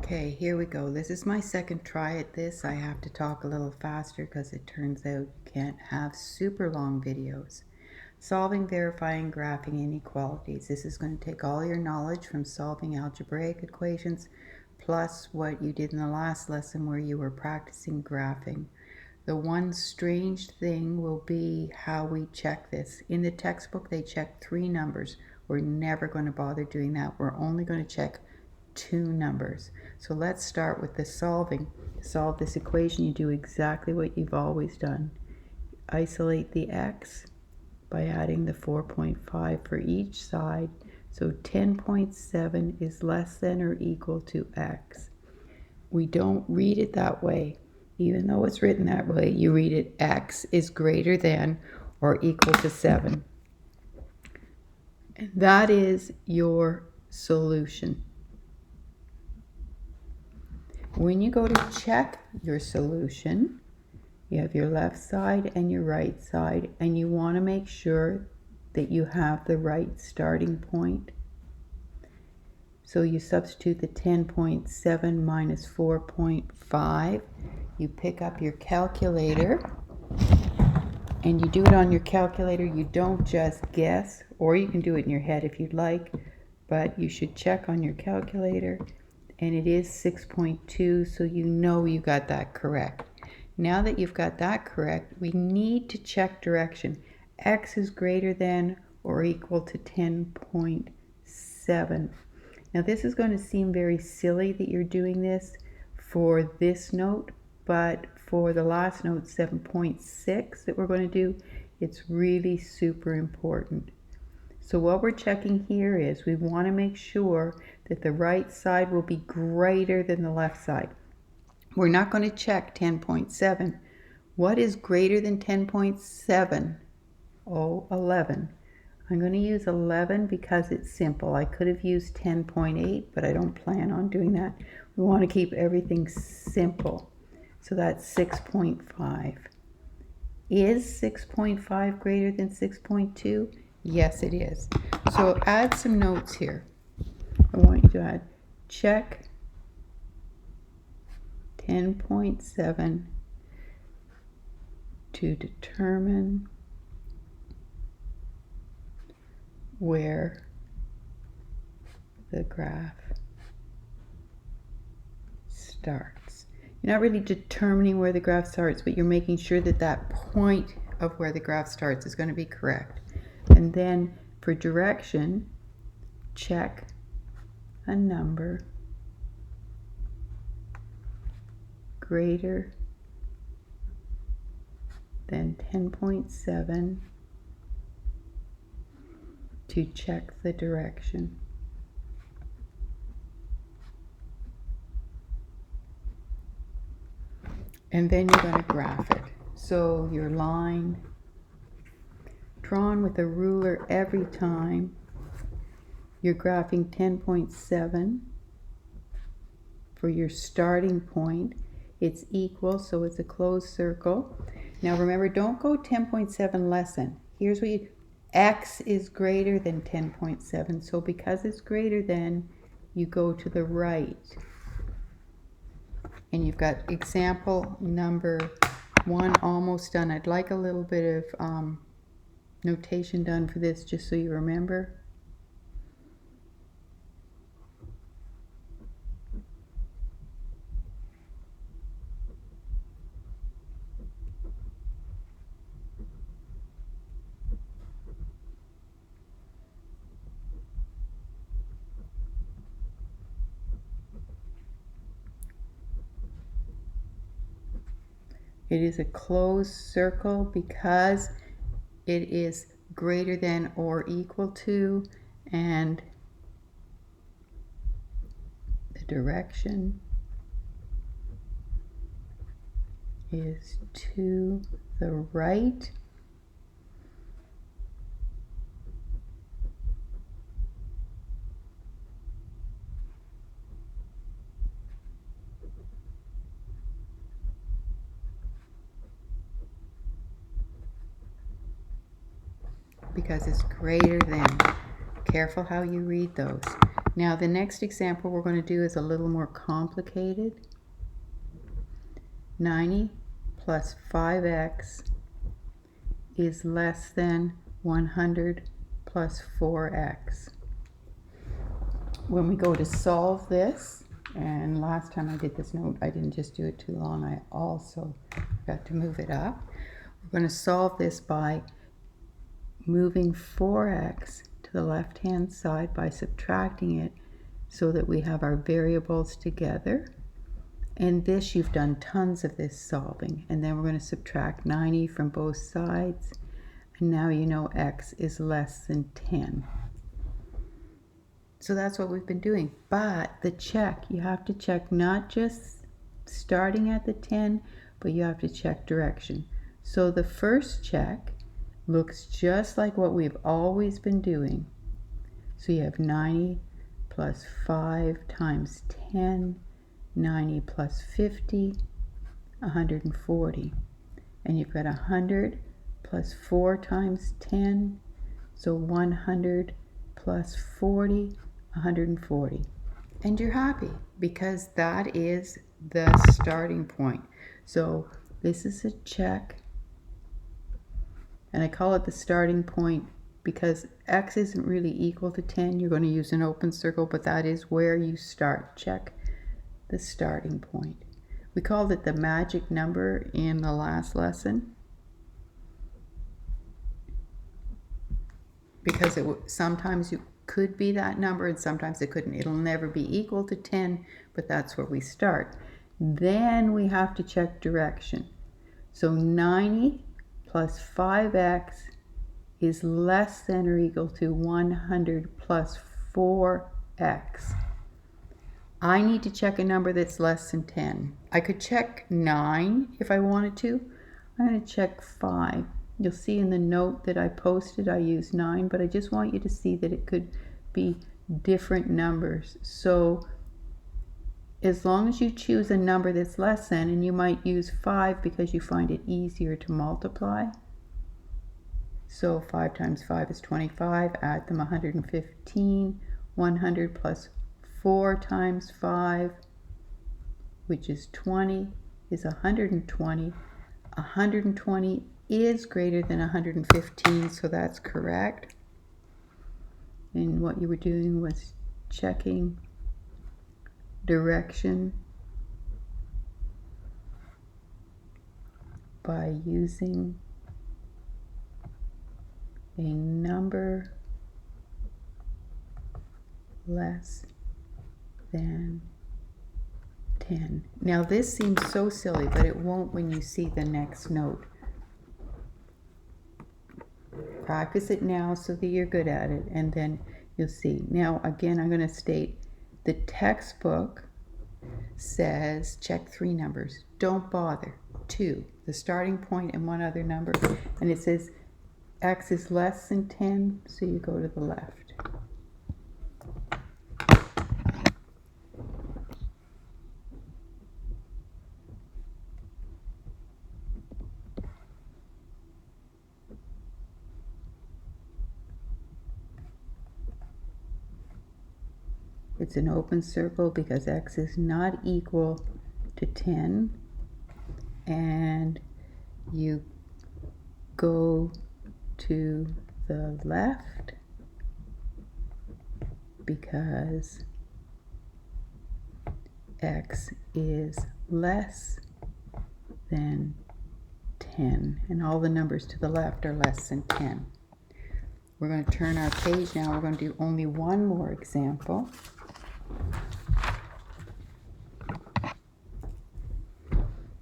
Okay, here we go. This is my second try at this. I have to talk a little faster because it turns out you can't have super long videos. Solving, verifying, graphing inequalities. This is going to take all your knowledge from solving algebraic equations plus what you did in the last lesson where you were practicing graphing. The one strange thing will be how we check this. In the textbook, they check 3 numbers. We're never going to bother doing that. We're only going to check 2 numbers. So let's start with the solving. To solve this equation, you do exactly what you've always done. Isolate the x by adding the 4.5 for each side. So 10.7 is less than or equal to x. We don't read it that way. Even though it's written that way, you read it x is greater than or equal to 7. And that is your solution. When you go to check your solution, you have your left side and your right side, and you want to make sure that you have the right starting point. So you substitute the 10.7 minus 4.5. You pick up your calculator, and you do it on your calculator. You don't just guess, or you can do it in your head if you'd like, but you should check on your calculator. And it is 6.2, so you know you got that correct. Now that you've got that correct, we need to check direction. X is greater than or equal to 10.7. Now this is going to seem very silly that you're doing this for this note, but for the last note, 7.6 that we're going to do, it's really super important. So what we're checking here is we want to make sure that the right side will be greater than the left side. We're not going to check 10.7. What is greater than 10.7? Oh, 11. I'm going to use 11 because it's simple. I could have used 10.8, but I don't plan on doing that. We want to keep everything simple. So that's 6.5. Is 6.5 greater than 6.2? Yes, it is. So add some notes here. I want you to add check 10.7 to determine where the graph starts. You're not really determining where the graph starts, but you're making sure that that point of where the graph starts is going to be correct. And then for direction, check a number greater than 10.7 to check the direction. And then you're going to graph it. So your line drawn with a ruler every time. You're graphing 10.7 for your starting point. It's equal, so it's a closed circle. Now remember, don't go 10.7 less than. Here's what you do. X is greater than 10.7, so because it's greater than, you go to the right. And you've got example number 1 almost done. I'd like a little bit of notation done for this just so you remember. It is a closed circle because it is greater than or equal to, and the direction is to the right. Because it's greater than. Careful how you read those. Now the next example we're going to do is a little more complicated. 90 plus 5x is less than 100 plus 4x. When we go to solve this, and last time I did this note, I didn't just do it too long, I also got to move it up. We're going to solve this by moving 4x to the left-hand side by subtracting it so that we have our variables together. And this, you've done tons of this solving. And then we're going to subtract 90 from both sides. And now you know x is less than 10. So that's what we've been doing. But the check, you have to check not just starting at the 10, but you have to check direction. So the first check looks just like what we've always been doing. So you have 90 plus 5 times 10, 90 plus 50, 140. And you've got 100 plus 4 times 10, so 100 plus 40, 140. And you're happy because that is the starting point. So this is a check, and I call it the starting point because x isn't really equal to 10. You're going to use an open circle, but that is where you start. Check the starting point. We called it the magic number in the last lesson because sometimes you could be that number and sometimes it couldn't. It'll never be equal to 10, but that's where we start. Then we have to check direction. So 90 plus 5x is less than or equal to 100 plus 4x. I need to check a number that's less than 10. I could check 9 if I wanted to. I'm going to check 5. You'll see in the note that I posted I used 9, but I just want you to see that it could be different numbers. So as long as you choose a number that's less than, and you might use 5 because you find it easier to multiply. So 5 times 5 is 25, add them 115, 100 plus 4 times 5, which is 20, is 120. 120 is greater than 115, so that's correct. And what you were doing was checking direction by using a number less than 10. Now this seems so silly, but it won't when you see the next note. Practice it now so that you're good at it, and then you'll see. Now again, I'm going to state the textbook says check 3 numbers. Don't bother. 2, the starting point, and 1 other number. And it says x is less than 10, so you go to the left. It's an open circle because x is not equal to 10, and you go to the left because x is less than 10, and all the numbers to the left are less than 10. We're going to turn our page now. We're going to do only one more example.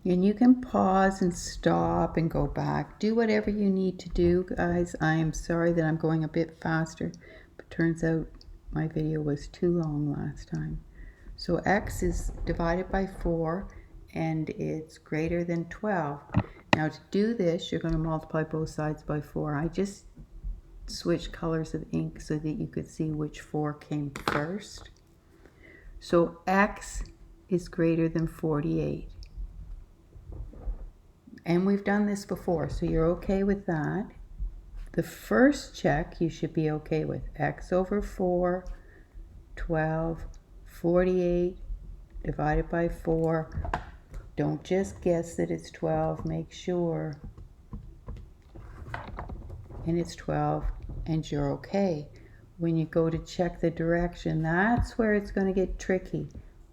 And you can pause and stop and go back. Do whatever you need to do, guys. I am sorry that I'm going a bit faster, but turns out my video was too long last time. So x is divided by 4, and it's greater than 12. Now to do this, you're going to multiply both sides by 4. I just switched colors of ink so that you could see which 4 came first. So x is greater than 48. And we've done this before, so you're okay with that. The first check you should be okay with. X over 4 12, 48 divided by 4. Don't just guess that it's 12, make sure. And it's 12, and you're okay. When you go to check the direction, that's where it's going to get tricky.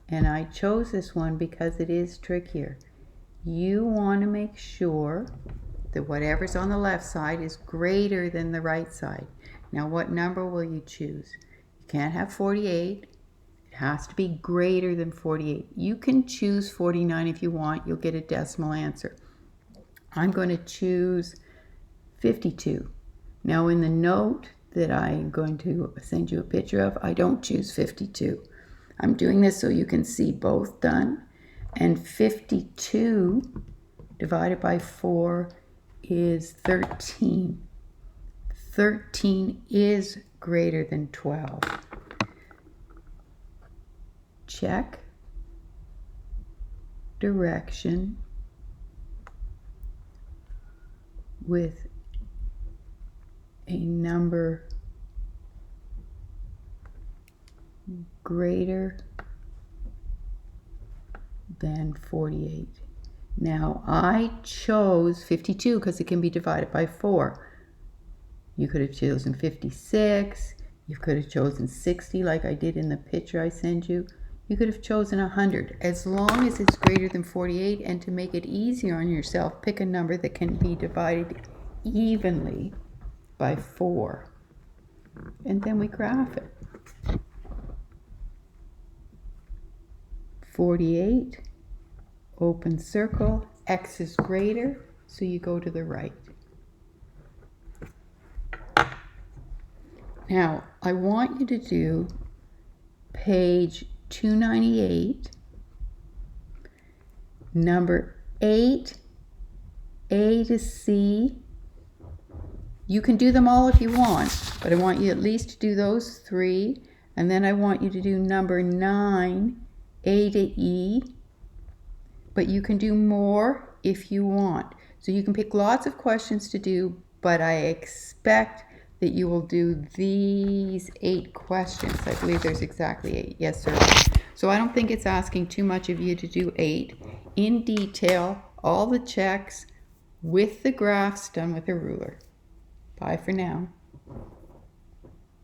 And I chose this one because it is trickier. You want to make sure that whatever's on the left side is greater than the right side. Now, what number will you choose? You can't have 48. It has to be greater than 48. You can choose 49 if you want. You'll get a decimal answer. I'm going to choose 52. Now, in the note that I'm going to send you a picture of, I don't choose 52. I'm doing this so you can see both done. And 52 divided by 4 is 13. 13 is greater than 12. Check direction with a number greater than 48. Now I chose 52 because it can be divided by 4. You could have chosen 56. You could have chosen 60 like I did in the picture I sent you. You could have chosen 100. As long as it's greater than 48, and to make it easier on yourself, pick a number that can be divided evenly by 4. And then we graph it. 48, open circle, x is greater, so you go to the right. Now, I want you to do page 298, number 8, A to C. You can do them all if you want, but I want you at least to do those 3. And then I want you to do number 9, A to E. But you can do more if you want. So you can pick lots of questions to do, but I expect that you will do these 8 questions. I believe there's exactly 8. Yes, sir. So I don't think it's asking too much of you to do 8 in detail, all the checks with the graphs done with a ruler. Bye for now.